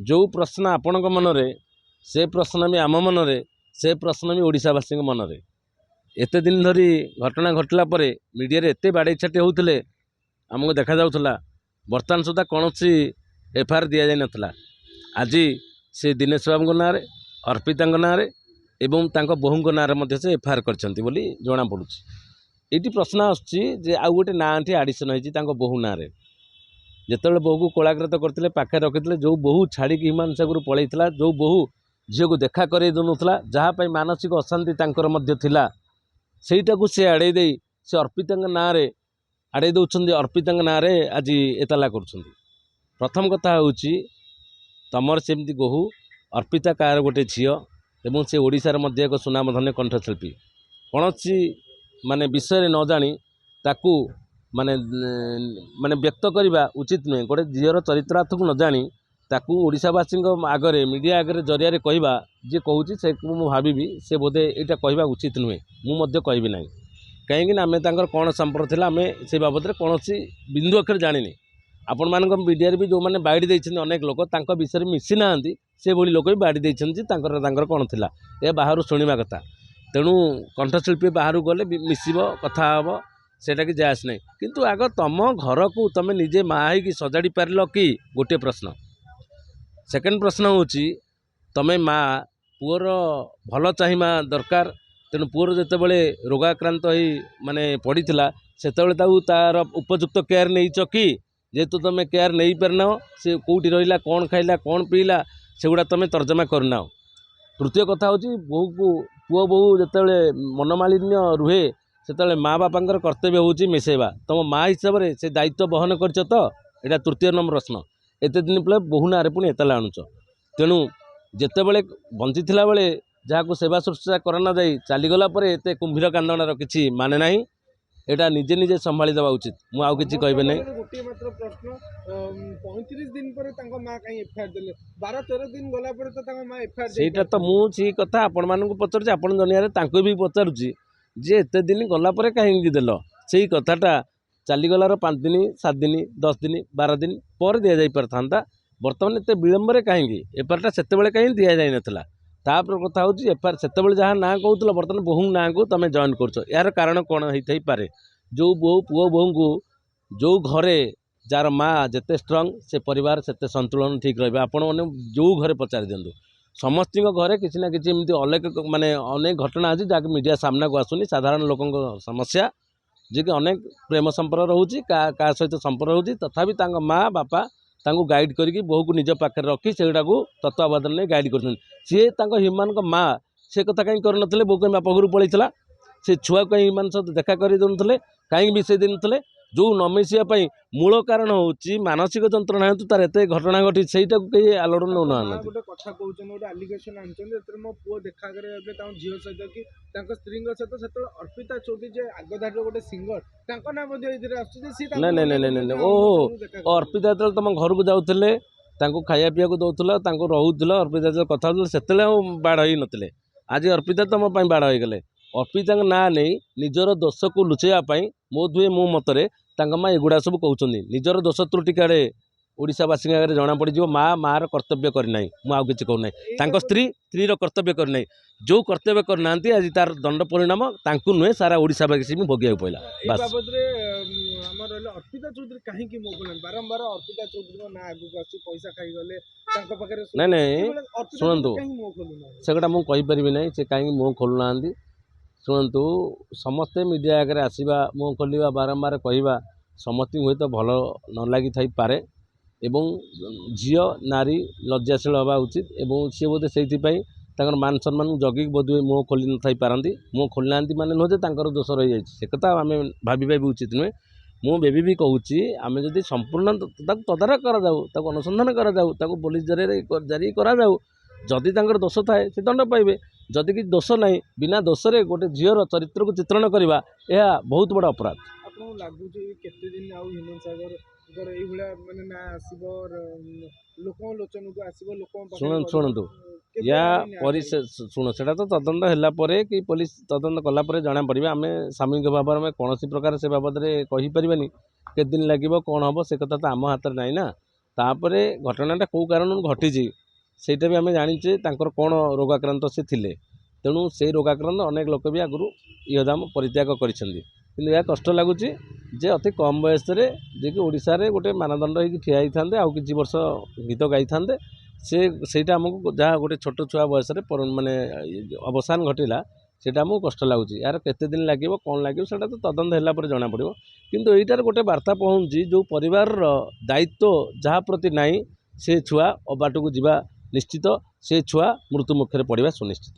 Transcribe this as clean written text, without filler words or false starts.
जो प्रश्न आपण मनरे से प्रश्न भी आम मनरे से प्रश्न भी ओडिशावासी मनरे एत दिन धरी घटना घटला मीडिया एत बाड़े छाटी होते आमको देखा जाऊला बर्तमान सुधा कौन सी एफआईआर दि जा नाला आज से दिनेश बाबू ना अर्पिता ना एवं बोहू ना से एफआईआर कर जना पड़ू ये प्रश्न आसुच्ची आउ गोटे नाँटी आडिशन होती बोहू ना जिते बोहू को कोलाग्रत करते पाखे रखी जो बोहू छाड़ी हिमांसागर पलैला जो बोहू झील को देखा कर दूसरा जहाँपाई मानसिक अशांति थिला सेटा को सी आड़े दे से अर्पिता ना आड़े दौरान अर्पिता ना आज एताला कर प्रथम कथा हूँ तमर सेमती बोहू अर्पिता कार गोटे झील एवं से ओडिशार मध्य एक सुनामधन्य कंठशिल्पी कौन सी माने विषय न जानी ताकू माने माने व्यक्त करवा उचित नुहे गोटे झीर चरित्रार्थ को न जानी ताकू ओडिशावासी आगरे मीडिया आगरे जरिया कहवा जी कहूँ से भावी से बोधे यहाँ कहवा उचित नुहे मुझे कहबी ना कहीं आम कौन संपर्क थी आम से बाबद कौन बिंदु अक्षर जानी आपण मान मीडिया भी जो मैंने बाड़ी देते अनेक लोक विषय मिसी ना से भली लोक भी बाड़ी देते कौन थी यह बाहर शुणा कथा तेणु कंठशिल्पी बाहर गले मिसब कथा हम सेटा कि जास नहीं किंतु आग तुम घर को तुम निजे माँ हो सजाड़ी पार कि गोटे प्रश्न सेकेंड प्रश्न हूँ तुम माँ पुअर भल चाहिमा दरकार तेणु पुअर जितेबले रोगाक्रांत हो माने पड़ा से तार उपयुक्त केयर नहीं कि जेहेतु तुम केयर नहीं पारन से कौटी रहा कौन खाइला कौन पीला सेगुड़ा तुम तर्जमा करना। तृतीय कथा हूँ बोहू को पुओ बोहू जिते मनमालिन्य रुहे से माँ बापा कर्तव्य हूँ मिसेवा तुम माँ हिसाब से से दायित्व बहन कर तो यहाँ तृतीय नंबर प्रश्न एत दिन पे बोहू ना पुणी एतला आणुच तेणु जिते बड़े बंची बेले जहाँ को सेवा शुश्रूषा करना जाई चलीगला एत कुंभीर कांदणार किसी माने ना एटा निजे निजे संभाली देवा उचित मु आउ किछि कहबे नै। गोटे मात्र प्रश्न 35 दिन पर तांको मां काई एफआईआर देले 12-13 दिन गला पर तो तांको मां एफआईआर सेटा तो मु सी कथा आपण मानन को पचर छी आपण दुनिया रे तांको भी पचर छी जे एते दिन गला पर काहे देलो सेही कथाटा चली गलार 5 दिन 7 दिन 10 दिन 12 दिन पर दिया जाई परथांता वर्तमान एते विलंब रे काहे एफआईआर सेते बेले काहे दिया जाई नथला तापर कथा हूँ एफआईआर सेते जहाँ ना कहूला बर्तमान बोहू ना को तुम जॉइन कर यार कारण कौन होई पारे जो बोहू पुओ बोहू को जो घरे जार माँ जिते स्ट्रंग से परिवार से संतुलन ठीक रहा आपण मैंने जो घरे पचारि दिंतु समस्त घरे किसी ना किसी एमती अनेक माने अनेक घटना अच्छी जहाँकि मीडिया सामना को आसुनी साधारण लोक समस्या जी कि अनेक प्रेम संपर्क रोचे क्या सहित संपर्क रोचे तथापि माँ बापा तांको गाइड करके बोहू को निज पाखे रखी से तत्वावधान नहीं गाइड कर सी ह्यूमान माँ से कथा कहीं कर बोहू कहीं बापा घर पलैला से छुआ कहीं ह्यूमान सहित देखा कर दूसरे कहीं मिसे देते जो न मिसापी मूल कारण हूँ मानसिक जंत्रणा हेतु तार एत घटना घटी से कहीं आलोड़ नौ ना गोटे कथा कहते गोटे आलिगेसन आनते मो पुओ देखा कर झील सहित कि स्त्री सहित से अर्पिता चौधरी जे आगधार गोटे सिंगर ना नहीं ओ अर्पिता जो तुम घर को जाऊे खाया पीया दौला रोला अर्पिता जो कथा से बाढ़ हो नते आज अर्पिता तुम बाढ़ हो गले अर्पिता ना नहीं निजर दोष को लुचाई बोधुए मो मतरे माँ एगुड़ा सब कहते निजर दोष त्रुटि काड़े ओडावासी आगे जना पड़ माँ मार कर्तव्य करना मुझे किसी कहूना स्त्री स्त्रीर कर्तव्य करना जो कर्तव्य करना आज तार दंड परिणाम नुहे सारा ओडावासी भी भोगिया पड़ा बस अर्पिता चौधरी कहीं बारंबार अर्पिता चौधरी ना आगे पैसा खाईगले नहीं नहीं शुणु से मुझे कहीपरि ना से कहीं मुँह खोलुना शुणु समस्ते मीडिया आगे आसवा मुँह खोलवा बारंबार कहवा समस्त हुए तो भल न लगी थी पारे एवं झील नारी लज्जाशील हवा उचित एवं सी बोधे से मान सम्मान जगिक बोधे मुँह खोली न थी पारती मुँह खोली ना माने नुहे दोष रही जाए से कथा आम भावी भी उचित नुहे मु बेबी भी कहूँ आम जब संपूर्ण तदारख कर अनुसंधान कर पुलिस जारी कर जदि दोष थाए से दंड पाइबे जदि कि दोष ना बिना दोष रे गोटे झीर चरित्र को चित्रण करवा यह बहुत बड़ा अपराध। आपको लगुच केते दिन आउ ह्यूमन सागर ये माने ना आसीबो लोक लोचन को आसीबो लोक शुणु या शुण से तदंत है कि पुलिस तदंत कलापर जना पड़े आम सामूहिक भाव में कौन प्रकार से बाबद में कहीपरि के दिन लगे कौन हम से कथा तो आम हाथ ना तापरे घटनाटा कौ कारण घटी ସେଇଟା ବି ଆମେ ଜାଣିଛେ ତାଙ୍କର କ'ଣ ରୋଗାକ୍ରାନ୍ତ ସେ ଥିଲେ। ତେଣୁ ସେଇ ରୋଗାକ୍ରାନ୍ତ ଅନେକ ଲୋକ ବି ଆଗରୁ ଇହଧାମ ପରିତ୍ୟାଗ କରିଛନ୍ତି। କିନ୍ତୁ ଏହା କଷ୍ଟ ଲାଗୁଛି ଯେ ଅତି କମ୍ ବୟସରେ ଯିଏକି ଓଡ଼ିଶାରେ ଗୋଟେ ମାନଦଣ୍ଡ ହେଇକି ଠିଆ ହେଇଥାନ୍ତେ, ଆଉ କିଛି ବର୍ଷ ଗୀତ ଗାଇଥାନ୍ତେ, ସେଇଟା ଆମକୁ ଯାହା ଗୋଟେ ଛୋଟ ଛୁଆ ବୟସରେ ମାନେ ଅବସାନ ଘଟିଲା, ସେଇଟା ଆମକୁ କଷ୍ଟ ଲାଗୁଛି। ଏହାର କେତେ ଦିନ ଲାଗିବ କ'ଣ ଲାଗିବ ସେଇଟା ତ ତଦନ୍ତ ହେଲା ପରେ ଜଣାପଡ଼ିବ। କିନ୍ତୁ ଏଇଟାରେ ଗୋଟେ ବାର୍ତ୍ତା ପହଞ୍ଚୁଛି, ଯେଉଁ ପରିବାରର ଦାୟିତ୍ୱ ଯାହା ପ୍ରତି ନାହିଁ, ସେ ଛୁଆ ଅବାଟକୁ ଯିବା ନିଶ୍ଚିତ, ସେ ଛୁଆ ମୃତ୍ୟୁ ମୁଖରେ ପଡ଼ିବା ସୁନିଶ୍ଚିତ।